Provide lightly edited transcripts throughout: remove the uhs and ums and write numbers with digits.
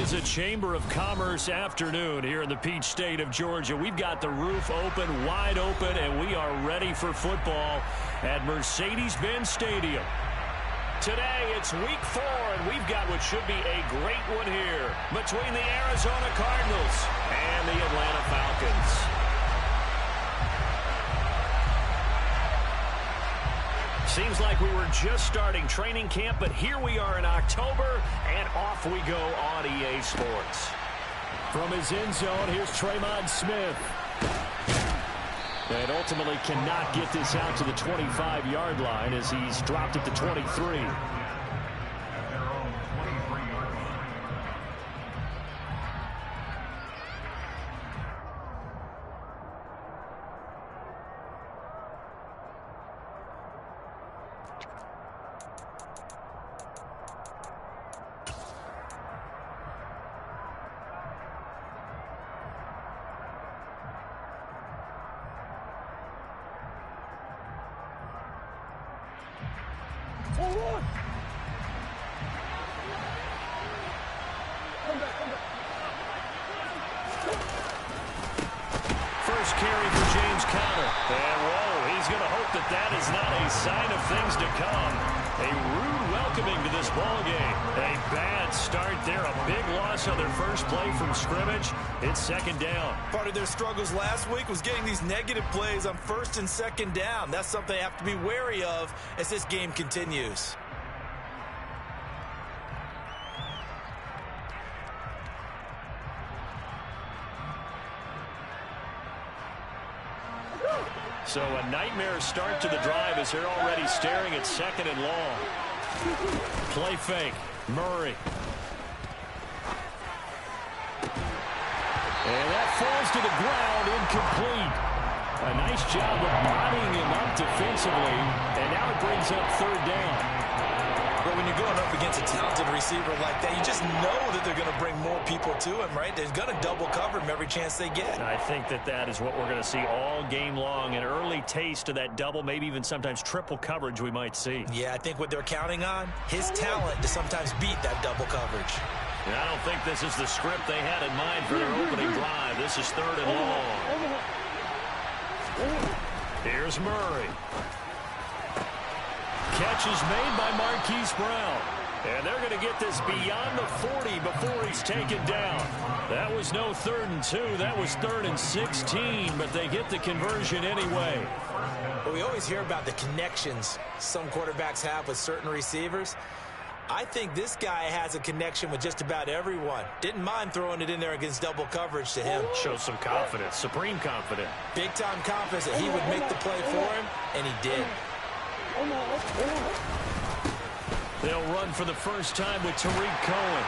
is a Chamber of Commerce afternoon here in the Peach State of Georgia. We've got the roof open, wide open, and we are ready for football at Mercedes-Benz Stadium. Today, it's week 4, and we've got what should be a great one here between the Arizona Cardinals and the Atlanta Falcons. Seems like we were just starting training camp, but here we are in October, and off we go on EA Sports. From his end zone, here's Tremont Smith. And ultimately cannot get this out to the 25-yard line as he's dropped it to 23. First carry for James Conner. And whoa, he's going to hope that that is not a sign of things to come. A rude welcoming to this ball game. A bad start there. A big loss on their first play from scrimmage. It's second down. Part of their struggles last week was getting these negative plays on first and second down. That's something they have to be wary of as this game continues. So a nightmare start to the drive as they're already staring at second and long. Play fake. Murray. And that falls to the ground, incomplete. A nice job of bodying him up defensively, and now it brings up third down. But when you're going up against a talented receiver like that, you just know that they're going to bring more people to him, right? They're going to double cover him every chance they get. And I think that is what we're going to see all game long. An early taste of that double, maybe even sometimes triple coverage we might see. Yeah, I think what they're counting on, his talent to sometimes beat that double coverage. And I don't think this is the script they had in mind for their opening drive. This is third and long. Here's Murray. Catch is made by Marquise Brown. And they're going to get this beyond the 40 before he's taken down. That was no 3rd and 2. That was 3rd and 16, but they get the conversion anyway. Well, we always hear about the connections some quarterbacks have with certain receivers. I think this guy has a connection with just about everyone. Didn't mind throwing it in there against double coverage to him. Shows some confidence, supreme confidence. Big-time confidence that he would make the play for him, and he did. They'll run for the first time with Tariq Cohen.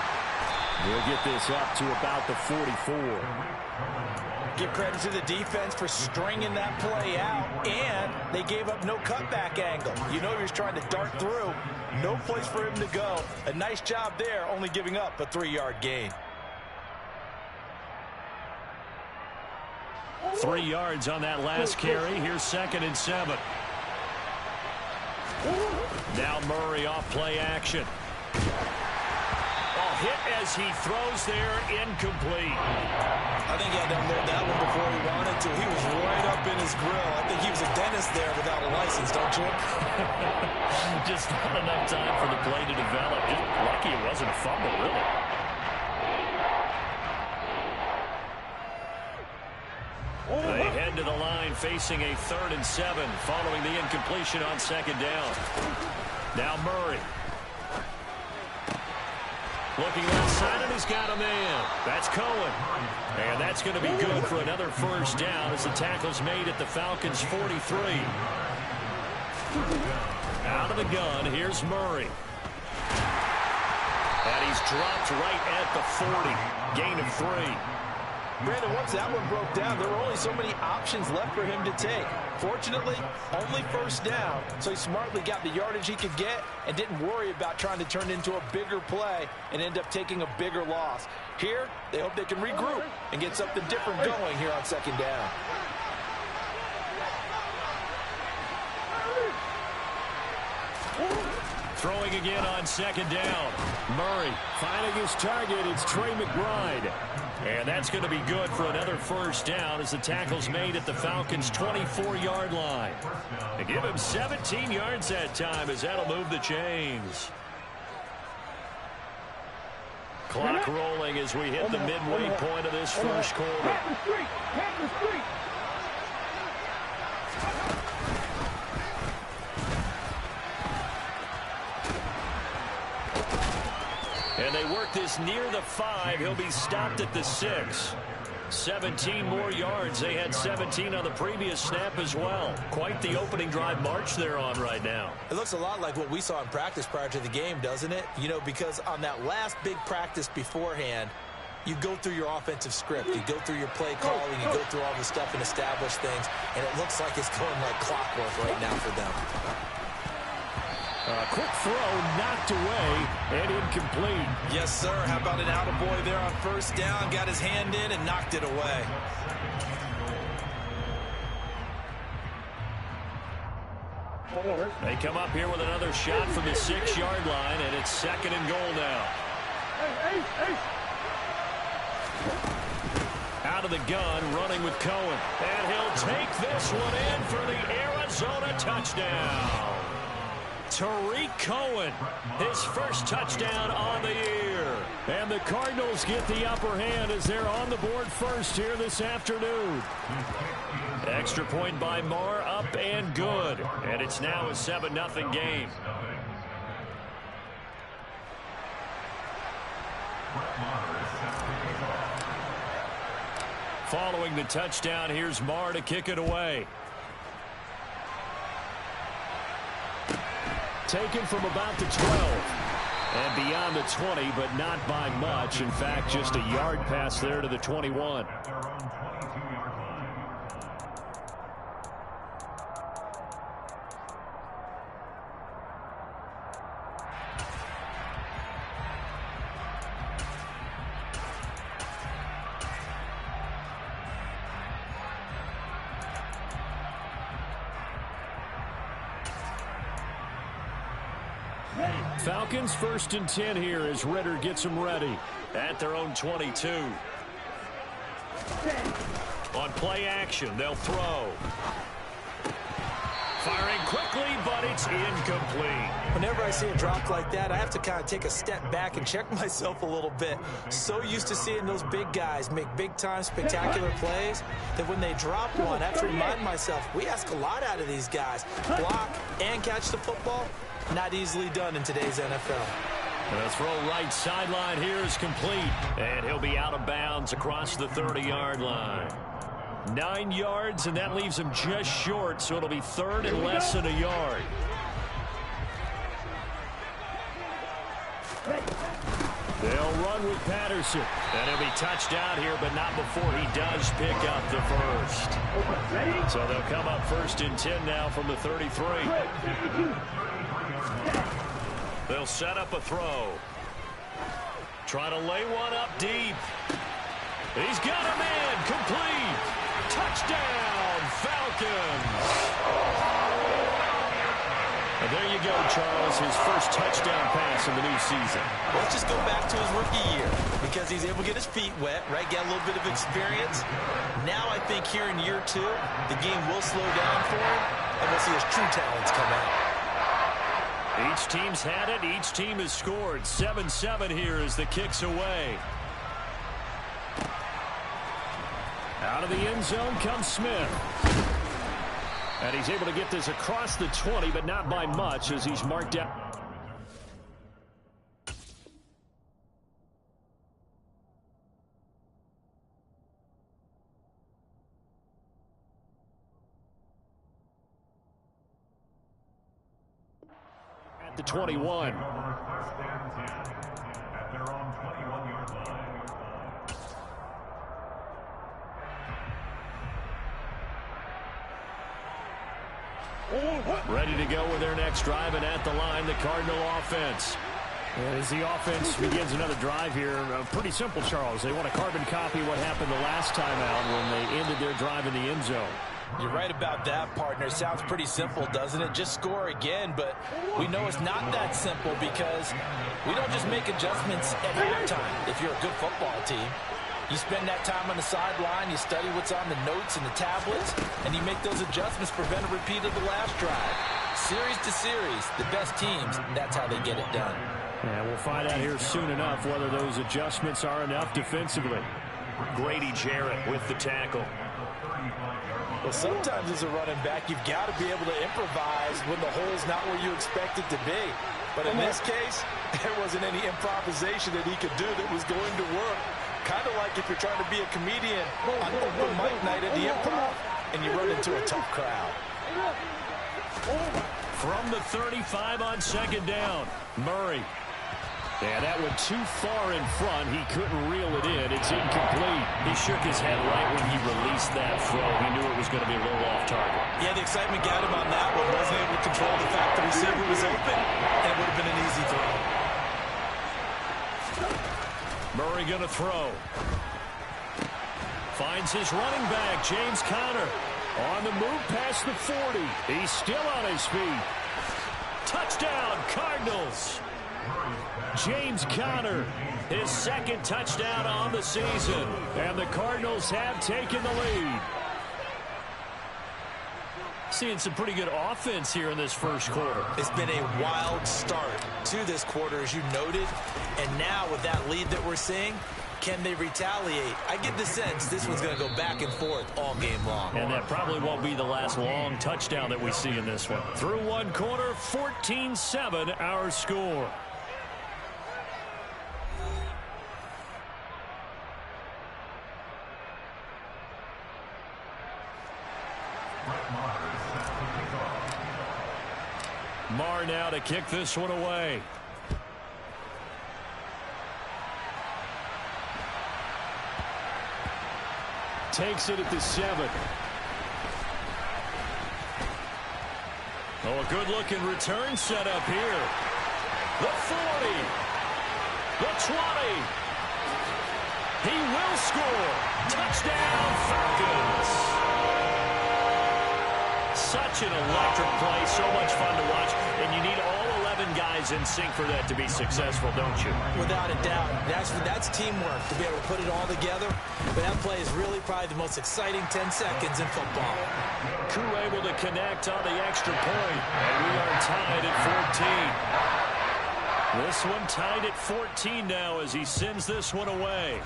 They'll get this up to about the 44. Give credit to the defense for stringing that play out, and they gave up no cutback angle. You know he was trying to dart through. No place for him to go. A nice job there, only giving up a 3-yard gain. 3 yards on that last carry. Here's 2nd and 7. Now Murray off play action. Oh, hit as he throws there, incomplete. I think he had to unload that one before he wanted to. He was right up in his grill. I think he was a dentist there without a license, don't you? Just not enough time for the play to develop. Just lucky it wasn't a fumble, really. They head to the line facing a 3rd and 7 following the incompletion on 2nd down. Now Murray. Looking left side, and he's got a man. That's Cohen. And that's going to be good for another first down as the tackle's made at the Falcons' 43. Out of the gun, here's Murray. And he's dropped right at the 40. Gain of 3. Brandon, once that one broke down, there were only so many options left for him to take. Fortunately, only first down, so he smartly got the yardage he could get and didn't worry about trying to turn it into a bigger play and end up taking a bigger loss. Here, they hope they can regroup and get something different going here on 2nd down. Throwing again on second down. Murray finding his target. It's Trey McBride. And that's going to be good for another first down as the tackle's made at the Falcons' 24-yard line. They give him 17 yards that time as that'll move the chains. Clock rolling as we hit the midway point of this first quarter. And they work this near the 5. He'll be stopped at the 6. 17 more yards. They had 17 on the previous snap as well. Quite the opening drive march they're on right now. It looks a lot like what we saw in practice prior to the game, doesn't it? You know, because on that last big practice beforehand, you go through your offensive script. You go through your play calling. You go through all the stuff and establish things. And it looks like it's going like clockwork right now for them. Quick throw knocked away and incomplete. Yes, sir. How about an attaboy there on first down? Got his hand in and knocked it away. They come up here with another shot from the 6-yard line, and it's 2nd and goal now. Out of the gun, running with Cohen. And he'll take this one in for the Arizona touchdown. Tariq Cohen, his first touchdown on the year. And the Cardinals get the upper hand as they're on the board first here this afternoon. Extra point by Marr, up and good. And it's now a 7-0 game. Following the touchdown, here's Marr to kick it away. Taken from about the 12. And beyond the 20, but not by much. In fact, just a yard pass there to the 21. Falcons 1st and 10 here as Ritter gets them ready at their own 22. On play action, they'll throw. Firing quickly, but it's incomplete. Whenever I see a drop like that, I have to kind of take a step back and check myself a little bit. So used to seeing those big guys make big-time spectacular plays that when they drop one, I have to remind myself, we ask a lot out of these guys. Block and catch the football, not easily done in today's NFL. The throw right sideline here is complete. And he'll be out of bounds across the 30-yard line. 9 yards, and that leaves him just short, so it'll be 3rd and less than a yard. They'll run with Patterson. And he'll be touched out here, but not before he does pick up the first. So they'll come up 1st and 10 now from the 33. They'll set up a throw. Try to lay one up deep. He's got a man. Complete. Touchdown, Falcons. And there you go, Charles, his first touchdown pass of the new season. Let's just go back to his rookie year because he's able to get his feet wet, right? Get a little bit of experience. Now I think here in year 2, the game will slow down for him, and we'll see his true talents come out. Each team's had it. Each team has scored. 7-7 here as the kick's away. Out of the end zone comes Smith. And he's able to get this across the 20, but not by much as he's marked out. At the 21. Ready to go with their next drive, and at the line, the Cardinal offense. And as the offense begins another drive here, pretty simple, Charles. They want to carbon copy what happened the last time out when they ended their drive in the end zone. You're right about that, partner. Sounds pretty simple, doesn't it? Just score again, but we know it's not that simple because we don't just make adjustments at halftime if you're a good football team. You spend that time on the sideline, you study what's on the notes and the tablets, and you make those adjustments, prevent a repeat of the last drive. Series to series, the best teams, that's how they get it done. And we'll find out here soon enough whether those adjustments are enough defensively. Grady Jarrett with the tackle. Well, sometimes as a running back, you've got to be able to improvise when the hole's not where you expect it to be. But in this case, there wasn't any improvisation that he could do that was going to work. Kind of like if you're trying to be a comedian on open mic night at the Improv and you run into a tough crowd. From the 35 on second down, Murray. Yeah, that went too far in front. He couldn't reel it in. It's incomplete. He shook his head right when he released that throw. He knew it was going to be a little off target. Yeah, the excitement got him on that one. Wasn't able to control the fact the receiver was open, and it would have been an easy throw. Murray going to throw. Finds his running back, James Conner. On the move past the 40. He's still on his feet. Touchdown, Cardinals. James Conner, his second touchdown on the season. And the Cardinals have taken the lead. Seeing some pretty good offense here in this first quarter. It's been a wild start to this quarter, as you noted. And now with that lead that we're seeing, can they retaliate? I get the sense this one's going to go back and forth all game long. And that probably won't be the last long touchdown that we see in this one. Through one quarter, 14-7 our score. Marr now to kick this one away. Takes it at the 7. Oh, a good-looking return set up here. The 40. The 20. He will score. Touchdown, Falcons. Such an electric play, so much fun to watch, and you need all 11 guys in sync for that to be successful, don't you? Without a doubt. That's teamwork to be able to put it all together. But that play is really probably the most exciting 10 seconds in football. Koo able to connect on the extra point, and we are tied at 14. This one tied at 14 now as he sends this one away.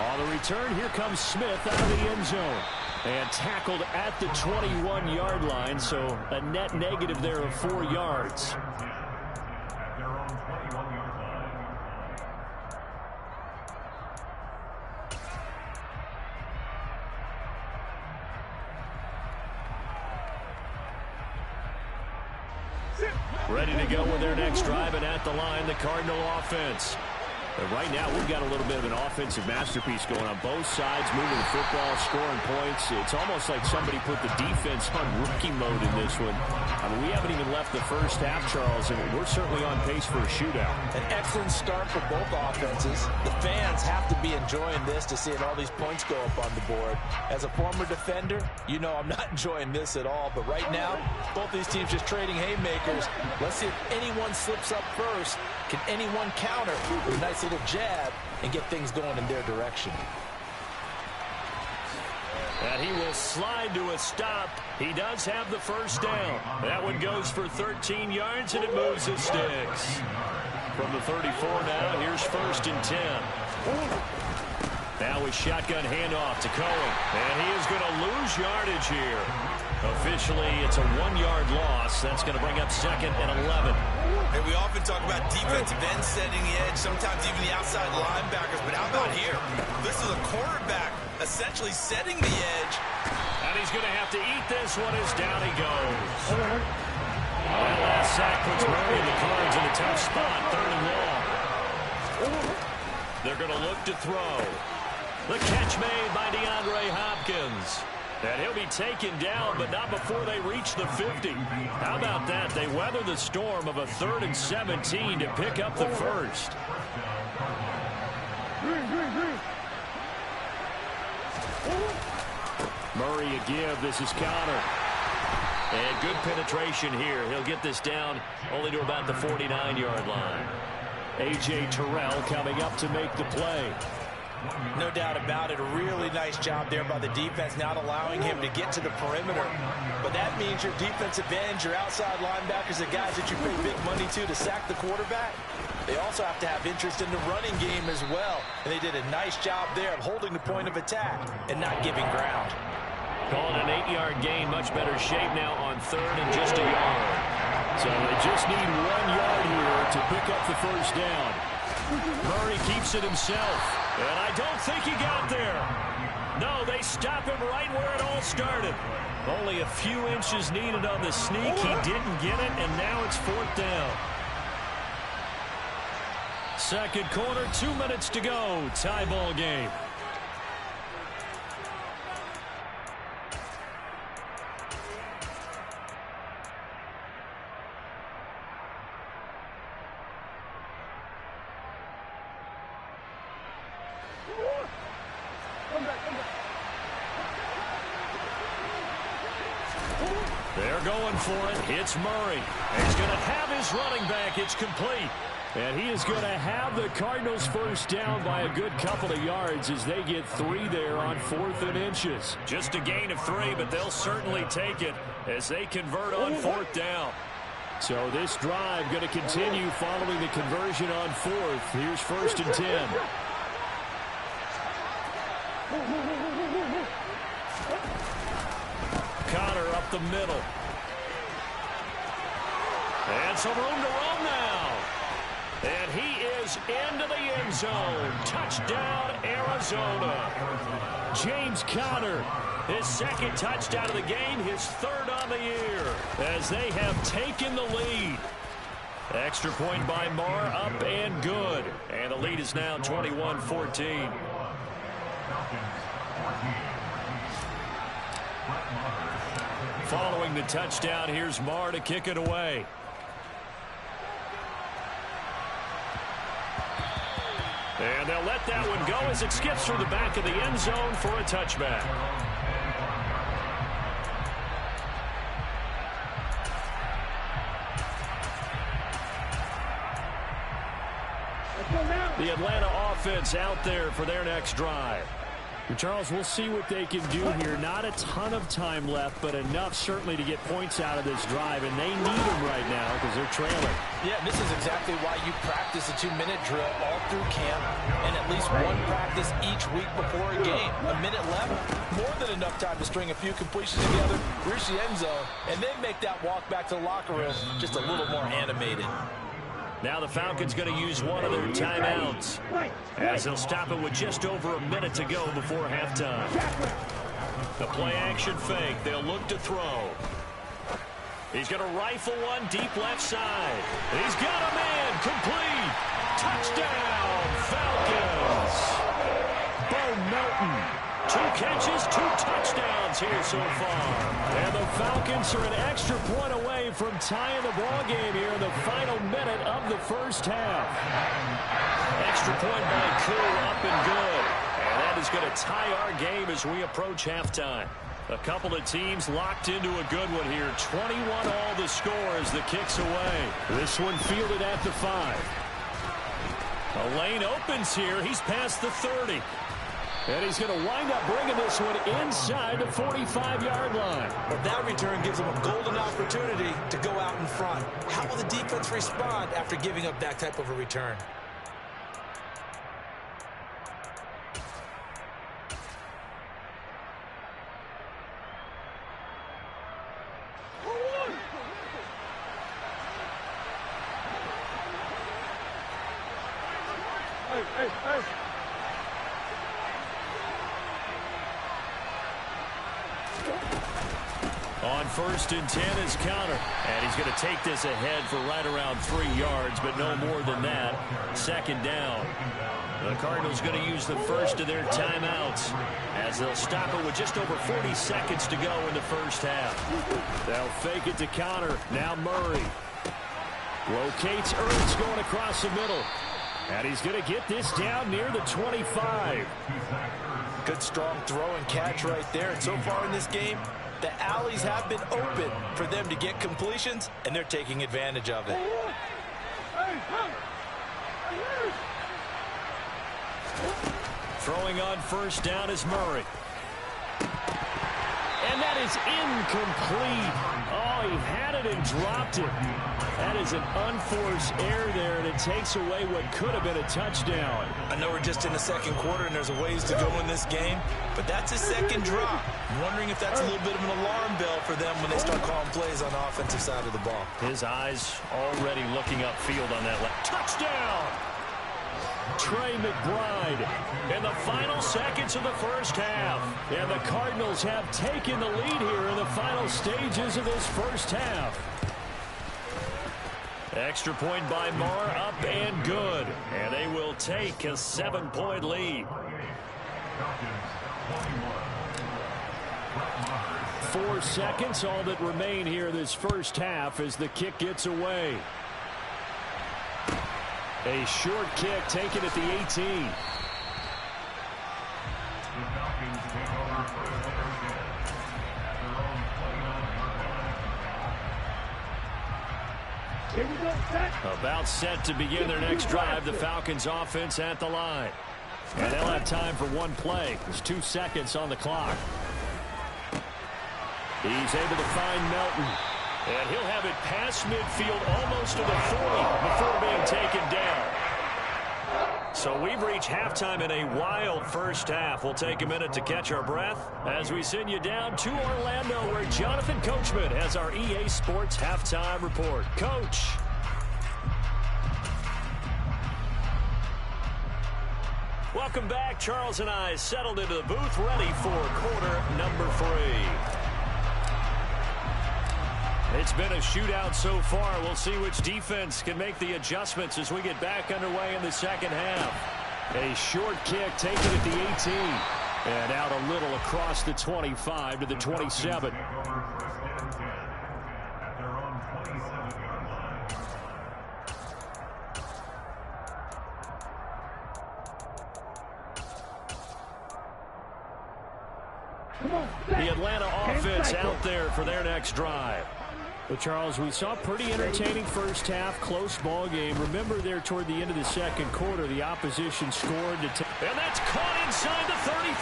On the return, here comes Smith out of the end zone. And tackled at the 21-yard line, so a net negative there of 4 yards. Ready to go with their next drive, and at the line, the Cardinal offense. But right now, we've got a little bit of an offensive masterpiece going on both sides, moving the football, scoring points. It's almost like somebody put the defense on rookie mode in this one. I mean, we haven't even left the first half, Charles, and we're certainly on pace for a shootout. An excellent start for both offenses. The fans have to be enjoying this to seeing all these points go up on the board. As a former defender, you know I'm not enjoying this at all. But right now, both these teams just trading haymakers. Let's see if anyone slips up first. Can anyone counter with a nice little jab and get things going in their direction? And he will slide to a stop. He does have the first down. That one goes for 13 yards, and it moves the sticks. From the 34 now, here's 1st and 10. Now with shotgun handoff to Cohen. And he is going to lose yardage here. Officially, it's a 1-yard loss. That's going to bring up 2nd and 11. And we often talk about defensive ends setting the edge, sometimes even the outside linebackers. But how about here? This is a quarterback essentially setting the edge. And he's going to have to eat this one as down he goes. That last sack puts Murray and the Cards in a tough spot, 3rd and long. They're going to look to throw. The catch made by DeAndre Hopkins. And he'll be taken down, but not before they reach the 50. How about that? They weather the storm of a 3rd and 17 to pick up the first. Murray a give. This is Connor. And good penetration here. He'll get this down only to about the 49-yard line. A.J. Terrell coming up to make the play. No doubt about it. A really nice job there by the defense, not allowing him to get to the perimeter. But that means your defensive ends, your outside linebackers, the guys that you pay big money to sack the quarterback, they also have to have interest in the running game as well. And they did a nice job there of holding the point of attack and not giving ground. Calling an 8-yard gain, much better shape now on third and just a yard. So they just need 1 yard here to pick up the first down. Murray keeps it himself, and I don't think he got there. No, they stop him right where it all started. Only a few inches needed on the sneak. He didn't get it, and now it's 4th down. Second quarter, 2 minutes to go. Tie ball game. They're going for it. It's Murray. He's going to have his running back. It's complete. And he is going to have the Cardinals first down by a good couple of yards as they get 3 there on 4th and inches. Just a gain of 3, but they'll certainly take it as they convert on 4th down. So this drive going to continue following the conversion on 4th. Here's 1st and 10. Connor up the middle. And some room to run now. And he is into the end zone. Touchdown, Arizona. James Conner, his 2nd touchdown of the game, his 3rd on the year, as they have taken the lead. Extra point by Marr, up and good. And the lead is now 21-14. Following the touchdown, here's Marr to kick it away. And they'll let that one go as it skips through the back of the end zone for a touchback. The Atlanta offense out there for their next drive. Charles, we'll see what they can do here. Not a ton of time left, but enough certainly to get points out of this drive, and they need them right now because they're trailing. Yeah, this is exactly why you practice a 2-minute drill all through camp and at least one practice each week before a game. A minute left, more than enough time to string a few completions together, reach the end zone, and then make that walk back to the locker room just a little more animated. Now the Falcons going to use one of their timeouts as they'll stop it with just over a minute to go before halftime. The play-action fake. They'll look to throw. He's going to rifle one deep left side. He's got a man. Complete. Touchdown, Falcons. Bo Melton. 2 catches, 2 touchdowns here so far. And the Falcons are an extra point away from tying the ball game here in the final minute of the first half. Extra point by Koo, up and good. And that is going to tie our game as we approach halftime. A couple of teams locked into a good one here. 21 all the score as the kick's away. This one fielded at the 5. A lane opens here. He's past the 30. And he's going to wind up bringing this one inside the 45-yard line. But that return gives him a golden opportunity to go out in front. How will the defense respond after giving up that type of a return? Hey. On 1st and 10 is Connor. And he's going to take this ahead for right around 3 yards, but no more than that. 2nd down. The Cardinals going to use the first of their timeouts as they'll stop it with just over 40 seconds to go in the first half. They'll fake it to Connor. Now Murray. Locates Ertz going across the middle. And he's going to get this down near the 25. Good strong throw and catch right there. And so far in this game, the alleys have been open for them to get completions, and they're taking advantage of it. Throwing on first down is Murray. And that is incomplete. Oh, he had it and dropped it. That is an unforced error there, and it takes away what could have been a touchdown. I know we're just in the second quarter, and there's a ways to go in this game, but that's a second drop. I'm wondering if that's a little bit of an alarm bell for them when they start calling plays on the offensive side of the ball. His eyes already looking upfield on that left. Touchdown! Trey McBride in the final seconds of the first half. And the Cardinals have taken the lead here in the final stages of this first half. Extra point by Marr, up and good. And they will take a 7-point lead. 4 seconds, all that remain here this first half as the kick gets away. A short kick taken at the 18. About set to begin their next drive. The Falcons offense at the line. And they'll have time for one play. There's 2 seconds on the clock. He's able to find Melton. And he'll have it past midfield almost to the 40 before being taken down. So we've reached halftime in a wild first half. We'll take a minute to catch our breath as we send you down to Orlando, where Jonathan Coachman has our EA Sports Halftime Report. Coach. Welcome back. Charles and I settled into the booth, ready for quarter number 3. It's been a shootout so far. We'll see which defense can make the adjustments as we get back underway in the second half. A short kick taken at the 18. And out a little across the 25 to the 27. The Atlanta offense out there for their next drive. Well, Charles, we saw a pretty entertaining first half, close ball game. Remember there toward the end of the second quarter, the opposition scored to and that's caught inside the 35.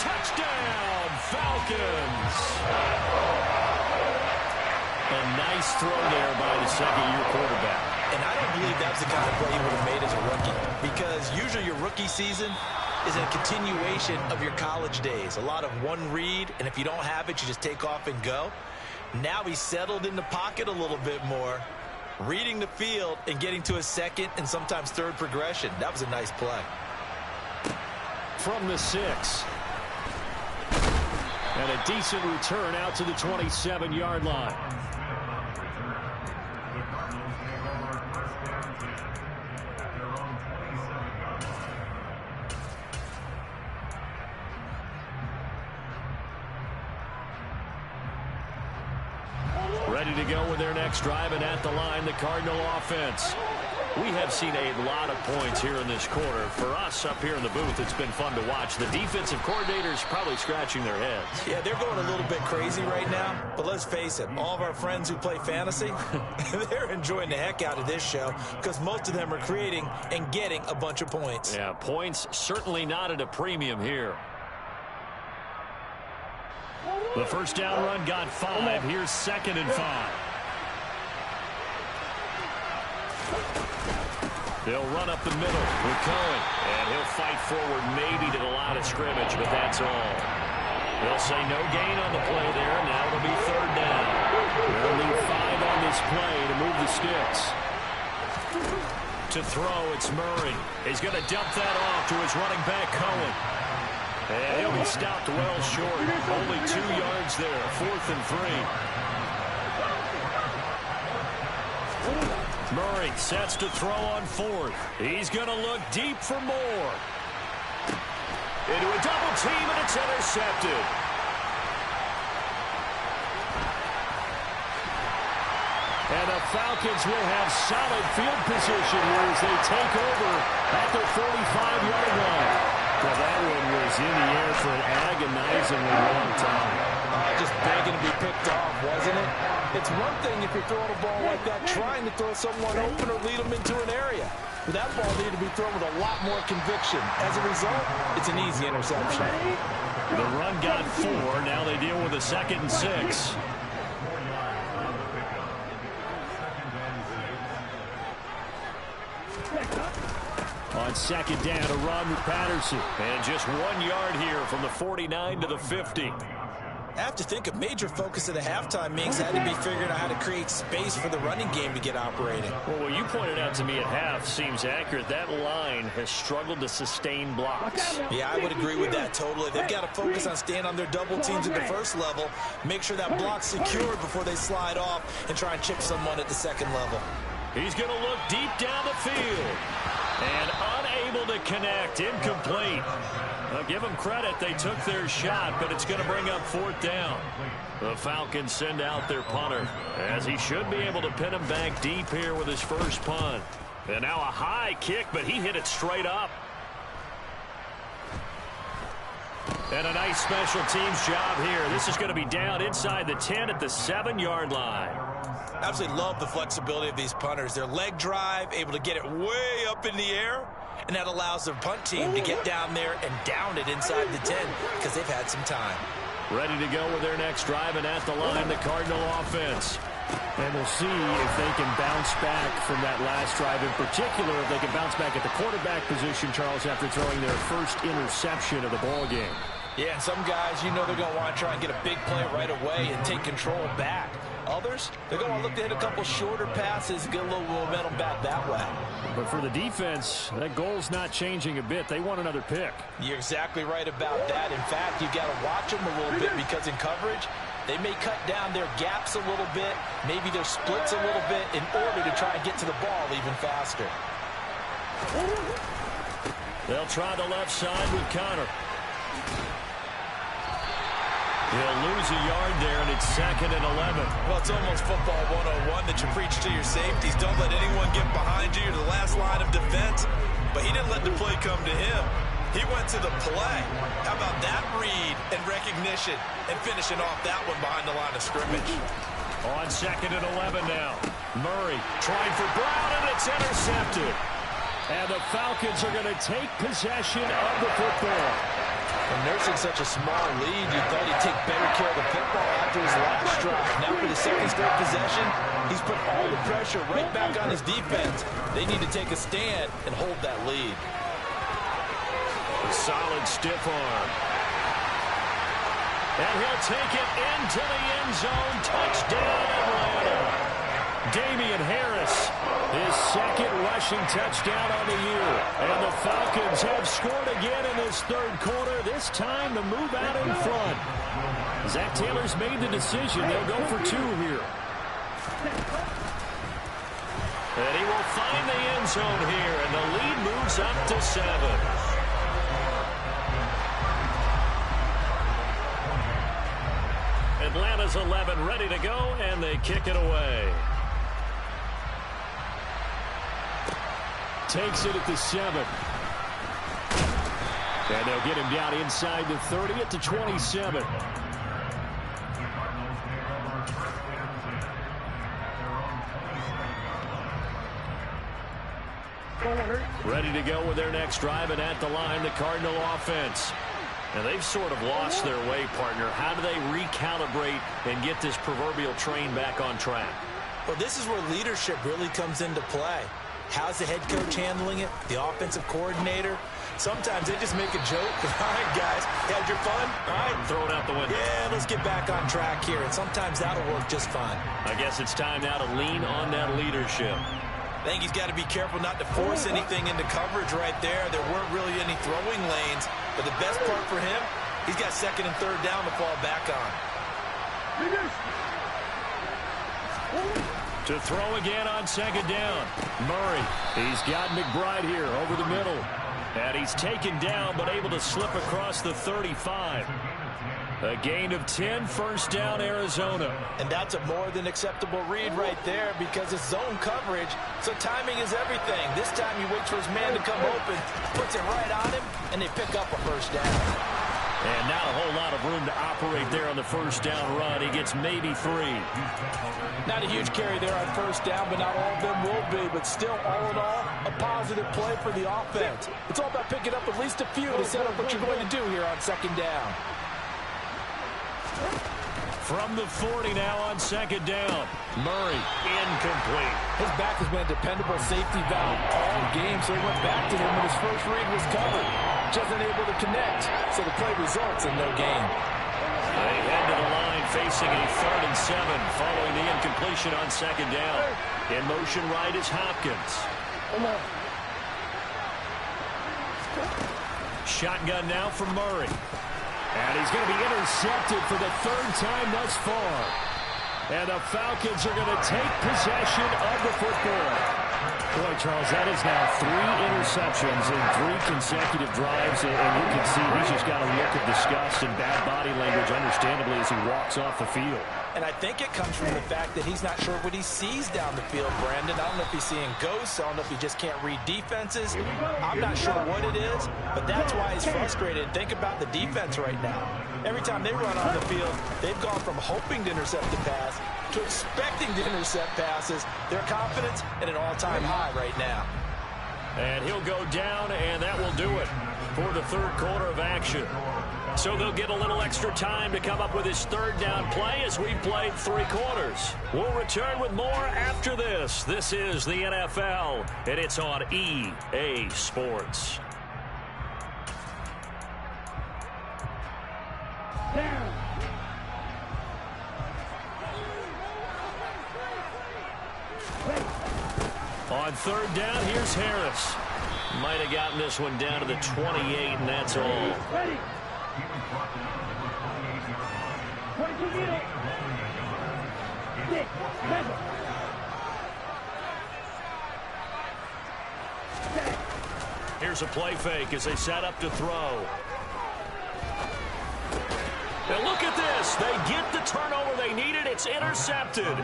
Touchdown, Falcons. A nice throw there by the second-year quarterback. And I don't believe that's the kind of play he would have made as a rookie, because usually your rookie season is a continuation of your college days. A lot of one read, and if you don't have it, you just take off and go. Now he's settled in the pocket a little bit more, reading the field and getting to a second and sometimes third progression. That was a nice play. From the 6. And a decent return out to the 27-yard line. Ready to go with their next drive, and at the line, the Cardinal offense. We have seen a lot of points here in this quarter. For us up here in the booth, it's been fun to watch. The defensive coordinators probably scratching their heads. Yeah, they're going a little bit crazy right now. But let's face it, all of our friends who play fantasy, they're enjoying the heck out of this show because most of them are creating and getting a bunch of points. Yeah, points certainly not at a premium here. The first down run got 5. Here's 2nd and 5. They'll run up the middle with Cohen. And he'll fight forward maybe to the line of scrimmage, but that's all. They'll say no gain on the play there. Now it'll be 3rd down. They'll need 5 on this play to move the sticks. To throw, it's Murray. He's going to dump that off to his running back, Cohen. And he'll be stopped well short. Only 2 yards there. 4th and 3. Murray sets to throw on 4th. He's going to look deep for more. Into a double team, and it's intercepted. And a Falcons will have solid field position here as they take over at their 45-yard line. Well, that one was in the air for an agonizingly long time. Just begging to be picked off, wasn't it? It's one thing if you're throwing a ball like that, trying to throw someone open or lead them into an area. But that ball needed to be thrown with a lot more conviction. As a result, it's an easy interception. The run got 4. Now they deal with a 2nd and 6. On 2nd down, a run with Patterson. And just 1 yard here from the 49 to the 50. I have to think a major focus of the halftime means had to be figuring out how to create space for the running game to get operating. Well, what you pointed out to me at half seems accurate. That line has struggled to sustain blocks. Yeah, I would agree with that totally. They've got to focus on staying on their double teams at the first level, make sure that block's secured before they slide off and try and chip someone at the second level. He's going to look deep down the field. And unable to connect. Incomplete. I'll give them credit. They took their shot, but it's going to bring up 4th down. The Falcons send out their punter, as he should be able to pin him back deep here with his first punt. And now a high kick, but he hit it straight up. And a nice special teams job here. This is going to be down inside the 10 at the 7-yard line. Absolutely love the flexibility of these punters. Their leg drive, able to get it way up in the air, and that allows their punt team to get down there and down it inside the 10 because they've had some time. Ready to go with their next drive, and at the line, the Cardinal offense. And we'll see if they can bounce back from that last drive. In particular, if they can bounce back at the quarterback position, Charles, after throwing their first interception of the ball game. Yeah, and some guys, you know they're going to want to try and get a big play right away and take control back. Others, they're going to look to hit a couple shorter passes and get a little momentum back that way. But for the defense, that goal's not changing a bit. They want another pick. You're exactly right about that. In fact, you've got to watch them a little bit because in coverage, they may cut down their gaps a little bit, maybe their splits a little bit in order to try and get to the ball even faster. They'll try the left side with Connor. He'll lose a yard there, and it's 2nd and 11. Well, it's almost football 101 that you preach to your safeties. Don't let anyone get behind you to the last line of defense. But he didn't let the play come to him. He went to the play. How about that read and recognition and finishing off that one behind the line of scrimmage? On 2nd and 11 now. Murray trying for Brown, and it's intercepted. And the Falcons are going to take possession of the football. And nursing such a small lead, you thought he'd take better care of the football after his last drive. Now for the 2nd straight possession, he's put all the pressure right back on his defense. They need to take a stand and hold that lead. A solid stiff arm. And he'll take it into the end zone. Touchdown, Atlanta. Damian Harris, his 2nd rushing touchdown on the year. And the Falcons have scored again in this 3rd quarter, this time to move out in front. Zach Taylor's made the decision. They'll go for 2 here. And he will find the end zone here, and the lead moves up to 7. Atlanta's 11 ready to go, and they kick it away. Takes it at the 7. And they'll get him down inside the 30 at the 27. Ready to go with their next drive, and at the line, the Cardinal offense. And they've sort of lost their way, partner. How do they recalibrate and get this proverbial train back on track? Well, this is where leadership really comes into play. How's the head coach handling it? The offensive coordinator? Sometimes they just make a joke. All right, guys, you had your fun? All right. Throw it out the window. Yeah, let's get back on track here. And sometimes that'll work just fine. I guess it's time now to lean on that leadership. I think he's got to be careful not to force anything into coverage right there. There weren't really any throwing lanes. But the best part for him, he's got 2nd and 3rd down to fall back on. To throw again on 2nd down. Murray, he's got McBride here over the middle. And he's taken down but able to slip across the 35. A gain of 10, first down, Arizona. And that's a more than acceptable read right there because it's zone coverage, so timing is everything. This time he waits for his man to come open, puts it right on him, and they pick up a first down. And not a whole lot of room to operate there on the first down run. He gets maybe 3. Not a huge carry there on first down, but not all of them will be. But still, all in all, a positive play for the offense. It's all about picking up at least a few to set up what you're going to do here on second down. From the 40 now on second down. Murray, incomplete. His back has been a dependable safety valve all game, so he went back to him when his first read was covered. Just unable to connect, so the play results in no gain. They head to the line facing a 3rd and 7 following the incompletion on second down. In motion right is Hopkins. Shotgun now from Murray. And he's going to be intercepted for the 3rd time thus far. And the Falcons are going to take possession of the football. Boy, Charles, that is now 3 interceptions in 3 consecutive drives. And you can see he's just got a look of disgust and bad body language, understandably, as he walks off the field. And I think it comes from the fact that he's not sure what he sees down the field, Brandon. I don't know if he's seeing ghosts. I don't know if he just can't read defenses. I'm not sure what it is, but that's why he's frustrated. Think about the defense right now. Every time they run on the field, they've gone from hoping to intercept the pass to expecting to intercept passes. Their confidence at an all-time high right now. And he'll go down, and that will do it for the 3rd quarter of action. So they'll get a little extra time to come up with his 3rd down play as we've played 3 quarters. We'll return with more after this. This is the NFL, and it's on EA Sports. On 3rd down, here's Harris. Might have gotten this one down to the 28, and that's all. Here's a play fake as they set up to throw. And look at this. They get the turnover they needed. It's intercepted.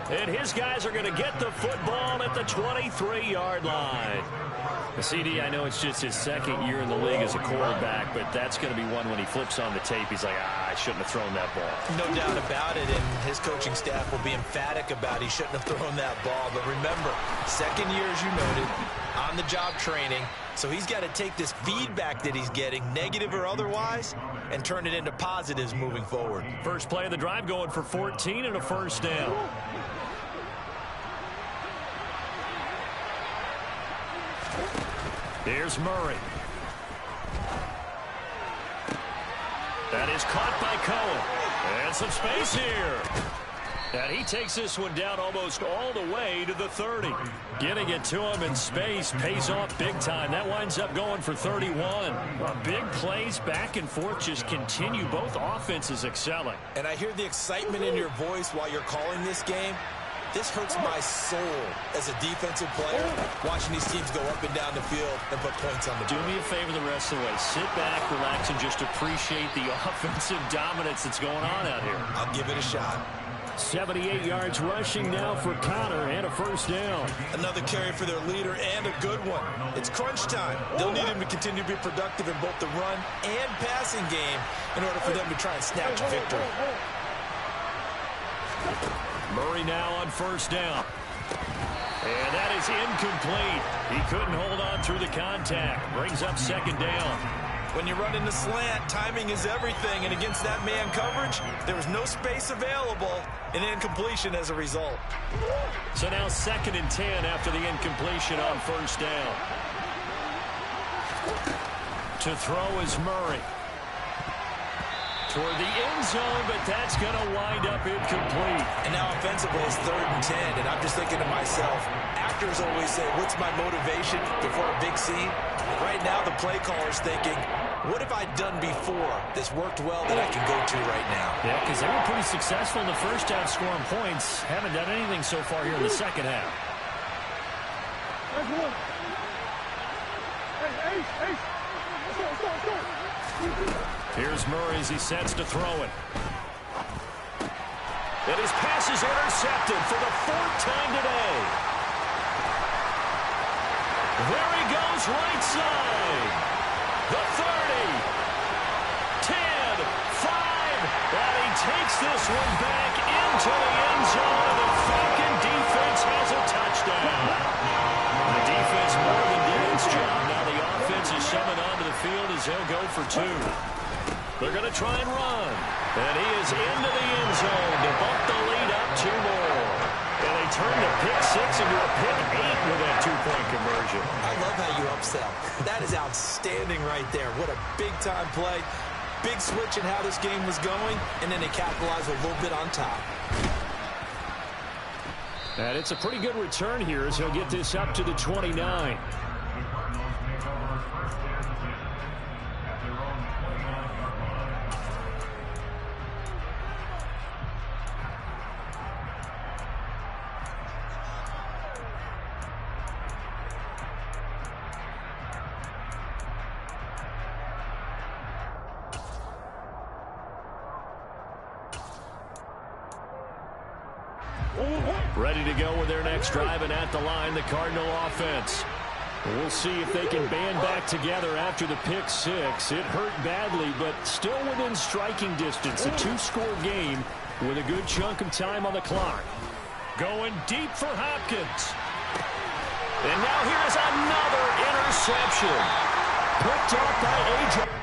And his guys are going to get the football at the 23-yard line. CD, I know it's just his 2nd year in the league as a quarterback, but that's going to be one when he flips on the tape. He's like, I shouldn't have thrown that ball. No doubt about it, and his coaching staff will be emphatic about he shouldn't have thrown that ball. But remember, 2nd year, as you noted, on-the-job training. So he's got to take this feedback that he's getting, negative or otherwise, and turn it into positives moving forward. First play of the drive going for 14 and a first down. Here's Murray. That is caught by Cohen. And some space here. And he takes this one down almost all the way to the 30. Getting it to him in space pays off big time. That winds up going for 31. Big plays back and forth just continue. Both offenses excelling. And I hear the excitement in your voice while you're calling this game. This hurts my soul as a defensive player, watching these teams go up and down the field and put points on the board. Do me a favor the rest of the way. Sit back, relax, and just appreciate the offensive dominance that's going on out here. I'll give it a shot. 78 yards rushing now for Connor and a first down. Another carry for their leader and a good one. It's crunch time. They'll need him to continue to be productive in both the run and passing game in order for them to try and snatch a victory. Murray now on first down. And that is incomplete. He couldn't hold on through the contact. Brings up second down. When you run in the slant, timing is everything. And against that man coverage, there was no space available. An incompletion as a result. So now 2nd and 10 after the incompletion on first down. To throw is Murray. Toward the end zone, but that's going to wind up incomplete. And now offensively, it's 3rd and 10, and I'm just thinking to myself, actors always say, what's my motivation before a big scene? Right now, the play caller's thinking, what have I done before that's worked well that I can go to right now? Yeah, because they were pretty successful in the first half scoring points. Haven't done anything so far here in the second half. Here's Murray as he sets to throw it. And his pass is intercepted for the 4th time today. There he goes, right side. The 30. 10, 5. And he takes this one back into the end zone. And the Falcon defense has a touchdown. The defense more than did its job. Now the offense is summoned onto the field as they'll go for 2. They're going to try and run. And he is into the end zone to bump the lead up 2 more. And they turn the pick 6 into a pick 8 with that 2-point conversion. I love how you upsell. That is outstanding right there. What a big-time play. Big switch in how this game was going, and then they capitalized a little bit on top. And it's a pretty good return here as he'll get this up to the 29. Ready to go with their next drive, and at the line, the Cardinal offense. We'll see if they can band back together after the pick 6. It hurt badly, but still within striking distance. A 2-score game with a good chunk of time on the clock. Going deep for Hopkins. And now here's another interception. Picked off by A.J.